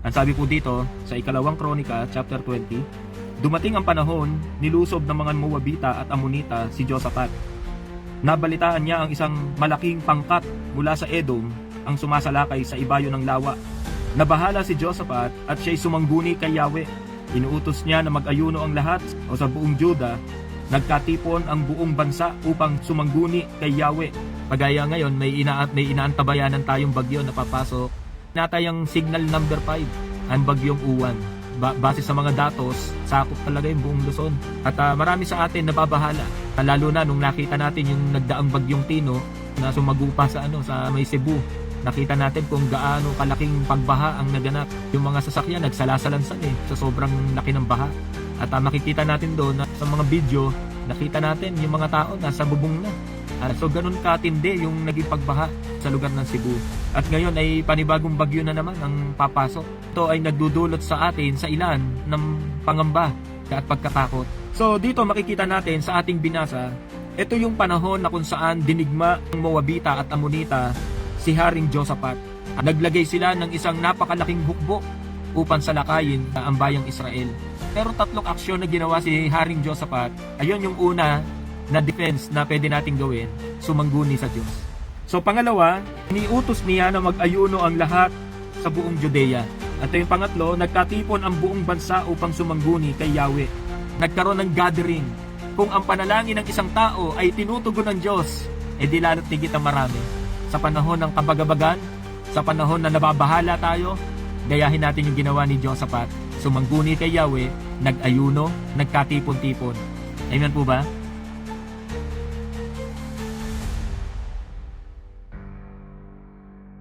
Ang sabi po dito sa ikalawang Kronika, chapter 20, dumating ang panahon, nilusob ng mga Moabita at Amonita si Josaphat. Nabalitaan niya ang isang malaking pangkat mula sa Edom ang sumasalakay sa ibayo ng lawa. Nabahala si Josaphat at siya'y sumangguni kay Yahweh. Inuutos niya na mag-ayuno ang lahat o sa buong Juda. Nagkatipon ang buong bansa upang sumangguni kay Yahweh. Pagaya ngayon, may inaantabayanan tayong bagyo na papasok. Natayang signal number 5, ang bagyong Uwan. Base sa mga datos, sakop talaga yung buong Luzon. At marami sa atin nababahala. Lalo na nung nakita natin yung nagdaang bagyong Tino na sumagupa sa may Cebu. Nakita natin kung gaano kalaking pagbaha ang naganap. Yung mga sasakyan nagsalasalansan sa sobrang laki ng baha. At makikita natin doon na sa mga video, nakita natin yung mga tao nasa bubong na. So ganun katindi yung naging pagbaha sa lugar ng Cebu. At ngayon ay panibagong bagyo na naman ang papasok. Ito ay nagdudulot sa atin sa ilan ng pangamba at pagkatakot. So dito makikita natin sa ating binasa, ito yung panahon na kung saan dinigma ng Moabita at Amonita si Haring Josaphat. Naglagay sila ng isang napakalaking hukbo upang salakayin ang bayang Israel. Pero tatlong aksyon na ginawa si Haring Josaphat. Ayun yung una na defense na pwede nating gawin, sumangguni sa Diyos. So pangalawa, iniutos niya na mag-ayuno ang lahat sa buong Judea. At yung pangatlo, nagkatipon ang buong bansa upang sumangguni kay Yahweh. Nagkaroon ng gathering. Kung ang panalangin ng isang tao ay tinutugon ng Diyos, di lalo't tigit ang marami. Sa panahon ng kabagabagan, sa panahon na nababahala tayo, gayahin natin yung ginawa ni Josaphat. Sumangguni kay Yahweh, nag-ayuno, nagkatipon-tipon. Amen po ba?